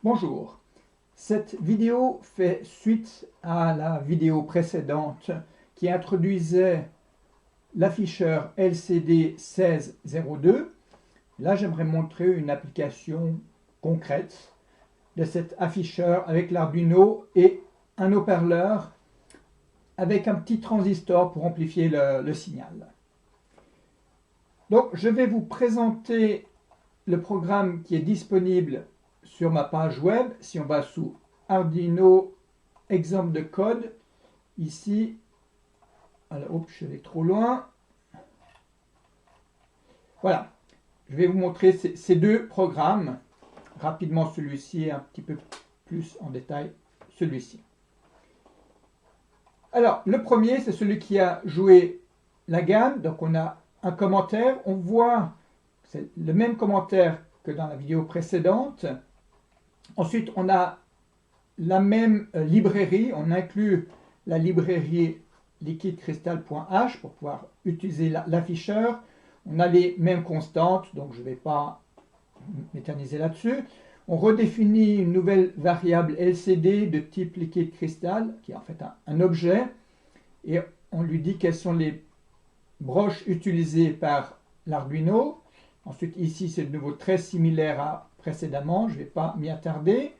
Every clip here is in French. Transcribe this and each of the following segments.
Bonjour, cette vidéo fait suite à la vidéo précédente qui introduisait l'afficheur LCD 1602. Là, j'aimerais montrer une application concrète de cet afficheur avec l'Arduino et un haut-parleur avec un petit transistor pour amplifier le signal. Donc, je vais vous présenter le programme qui est disponible sur ma page web. Si on va sous Arduino, exemple de code, ici, alors, oups, je vais trop loin. Voilà, je vais vous montrer ces deux programmes. Rapidement celui-ci, un petit peu plus en détail celui-ci. Alors, le premier, c'est celui qui a joué la gamme. Donc, on a un commentaire. On voit, c'est le même commentaire que dans la vidéo précédente. Ensuite, on a la même librairie. On inclut la librairie liquidecrystal.h pour pouvoir utiliser l'afficheur. On a les mêmes constantes, donc je ne vais pas m'éterniser là-dessus. On redéfinit une nouvelle variable LCD de type liquide cristal, qui est en fait un objet, et on lui dit quelles sont les broches utilisées par l'Arduino. Ensuite, ici, c'est de nouveau très similaire à précédemment, je ne vais pas m'y attarder.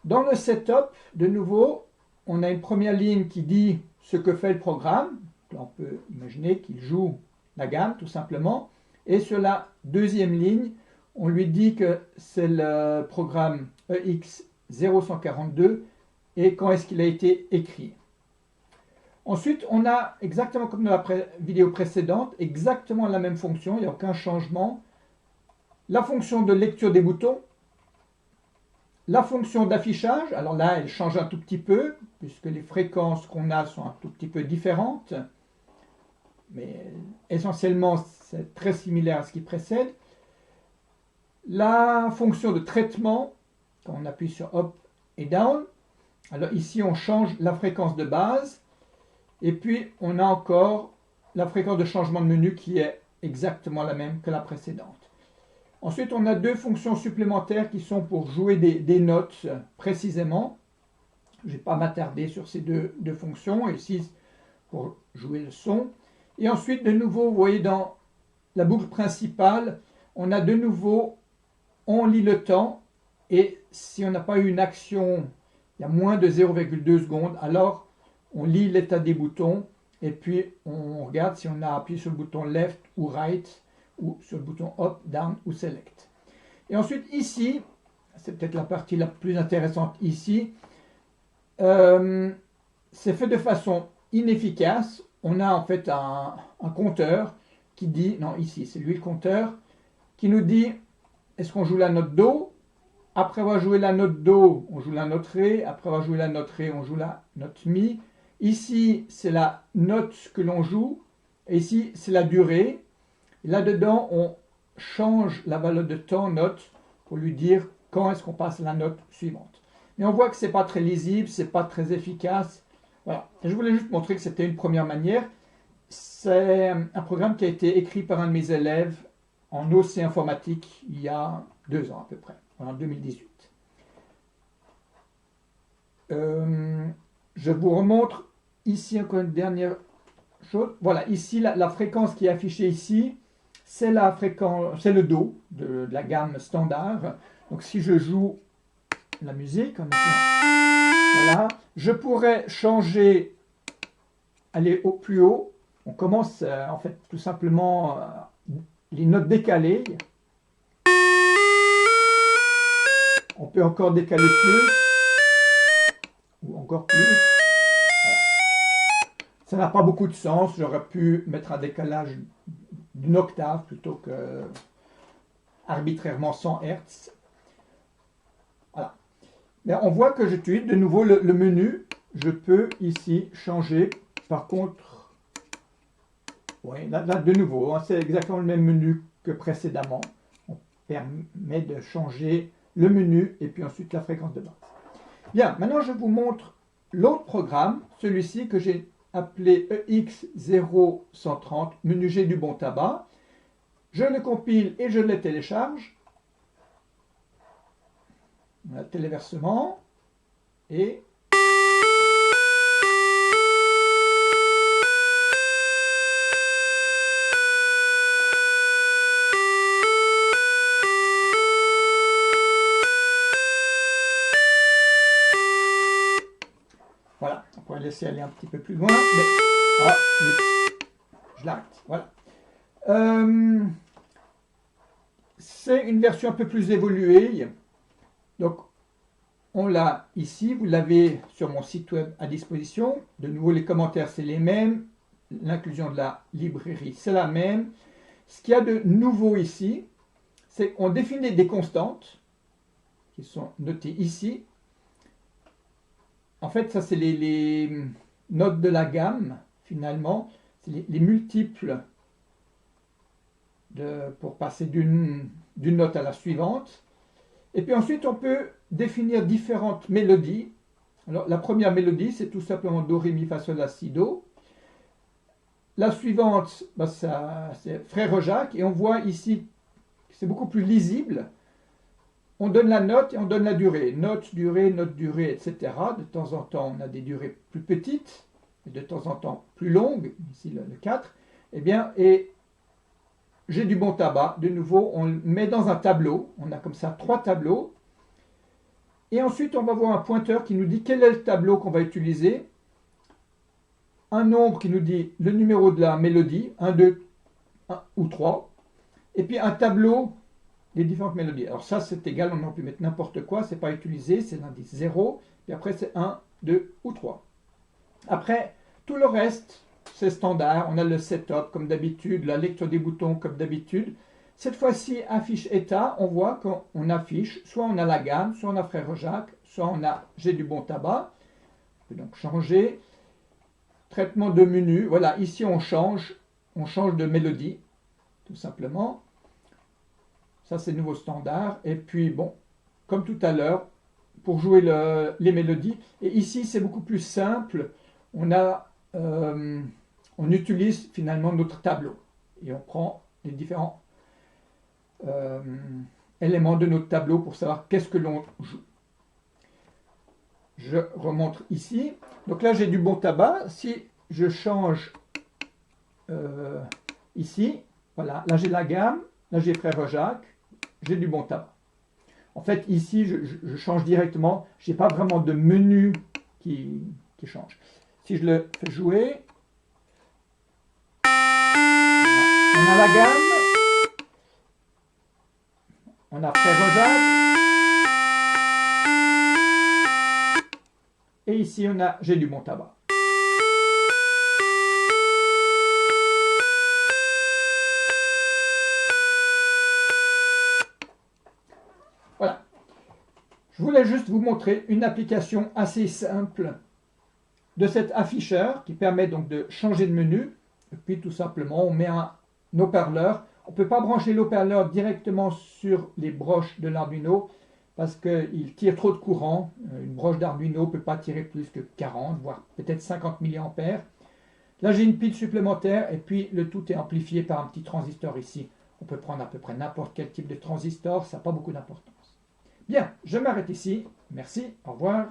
Dans le setup, de nouveau, on a une première ligne qui dit ce que fait le programme. Là, on peut imaginer qu'il joue la gamme, tout simplement. Et sur la deuxième ligne, on lui dit que c'est le programme EX0142 et quand est-ce qu'il a été écrit. Ensuite, on a, exactement comme dans la vidéo précédente, exactement la même fonction, il n'y a aucun changement. La fonction de lecture des boutons, la fonction d'affichage, alors là, elle change un tout petit peu, puisque les fréquences qu'on a sont un tout petit peu différentes, mais essentiellement, c'est très similaire à ce qui précède. La fonction de traitement, quand on appuie sur Up et Down, alors ici, on change la fréquence de base, et puis on a encore la fréquence de changement de menu qui est exactement la même que la précédente. Ensuite, on a deux fonctions supplémentaires qui sont pour jouer des notes précisément. Je ne vais pas m'attarder sur ces deux fonctions. Ici, pour jouer le son. Et ensuite, de nouveau, vous voyez dans la boucle principale, on a de nouveau, on lit le temps. Et si on n'a pas eu une action, il y a moins de 0,2 secondes, alors on lit l'état des boutons. Et puis, on regarde si on a appuyé sur le bouton left ou right, ou sur le bouton Up, Down ou Select. Et ensuite ici, c'est peut-être la partie la plus intéressante ici, c'est fait de façon inefficace. On a en fait un compteur qui dit, non ici c'est lui le compteur, qui nous dit est-ce qu'on joue la note Do, après avoir joué la note Do, on joue la note Ré, après avoir joué la note Ré, on joue la note Mi. Ici c'est la note que l'on joue, et ici c'est la durée. Là-dedans, on change la valeur de temps note pour lui dire quand est-ce qu'on passe à la note suivante. Mais on voit que ce n'est pas très lisible, ce n'est pas très efficace. Voilà. Et je voulais juste montrer que c'était une première manière. C'est un programme qui a été écrit par un de mes élèves en OC informatique il y a 2 ans à peu près, en 2018. Je vous remontre ici encore une dernière chose. Voilà, ici la fréquence qui est affichée ici, c'est la fréquence, c'est le Do de la gamme standard. Donc si je joue la musique, voilà, je pourrais changer, aller au plus haut. On commence en fait tout simplement les notes décalées. On peut encore décaler plus ou encore plus. Voilà. Ça n'a pas beaucoup de sens. J'aurais pu mettre un décalage d'une octave plutôt que arbitrairement 100 Hz. Voilà. Mais on voit que j'utilise de nouveau le menu. Je peux ici changer. Par contre, oui, là de nouveau, hein, c'est exactement le même menu que précédemment. On permet de changer le menu et puis ensuite la fréquence de base. Bien, maintenant je vous montre l'autre programme, celui-ci que j'ai appelé EX0130, menu G du bon tabac. Je le compile et je le télécharge. On a téléversement et voilà, on pourrait laisser aller un petit peu plus loin, mais ah, je l'arrête. Voilà. C'est une version un peu plus évoluée. Donc, on l'a ici, vous l'avez sur mon site web à disposition. De nouveau, les commentaires, c'est les mêmes. L'inclusion de la librairie, c'est la même. Ce qu'il y a de nouveau ici, c'est qu'on définit des constantes qui sont notées ici. En fait, ça, c'est les notes de la gamme, finalement. C'est les multiples pour passer d'une note à la suivante. Et puis ensuite, on peut définir différentes mélodies. Alors, la première mélodie, c'est tout simplement Do, Ré, Mi, Fa, Sol, La, Si, Do. La suivante, bah, c'est Frère Jacques. Et on voit ici que c'est beaucoup plus lisible. On donne la note et on donne la durée. Note, durée, etc. De temps en temps, on a des durées plus petites, et de temps en temps plus longues. Ici, le 4. Eh bien, et j'ai du bon tabac. De nouveau, on le met dans un tableau. On a comme ça 3 tableaux. Et ensuite, on va voir un pointeur qui nous dit quel est le tableau qu'on va utiliser. Un nombre qui nous dit le numéro de la mélodie, 1, 2, 1 ou 3. Et puis un tableau des différentes mélodies. Alors ça, c'est égal, on aurait pu mettre n'importe quoi, c'est pas utilisé, c'est l'indice 0. Et après, c'est 1, 2 ou 3. Après, tout le reste, c'est standard. On a le setup comme d'habitude, la lecture des boutons comme d'habitude. Cette fois-ci, affiche état, on voit qu'on affiche, soit on a la gamme, soit on a Frère Jacques, soit on a J'ai du bon tabac. On peut donc changer. Traitement de menu, voilà, ici on change de mélodie, tout simplement. Ça, c'est nouveau standard. Et puis, bon, comme tout à l'heure, pour jouer les mélodies. Et ici, c'est beaucoup plus simple. On utilise finalement notre tableau. Et on prend les différents éléments de notre tableau pour savoir qu'est-ce que l'on joue. Je remontre ici. Donc là, j'ai du bon tabac. Si je change ici, voilà, là j'ai la gamme, là j'ai Frère Jacques, j'ai du bon tabac. En fait, ici, je change directement. Je n'ai pas vraiment de menu qui change. Si je le fais jouer, on a la gamme, on a Frère Jacques, et ici, on a J'ai du bon tabac. Voilà. Je voulais juste vous montrer une application assez simple de cet afficheur qui permet donc de changer de menu. Et puis tout simplement, on met un haut-parleur. On ne peut pas brancher l'haut-parleur directement sur les broches de l'Arduino parce qu'il tire trop de courant. Une broche d'Arduino ne peut pas tirer plus que 40, voire peut-être 50 mA. Là, j'ai une pile supplémentaire et puis le tout est amplifié par un petit transistor ici. On peut prendre à peu près n'importe quel type de transistor, ça n'a pas beaucoup d'importance. Bien, je m'arrête ici. Merci, au revoir.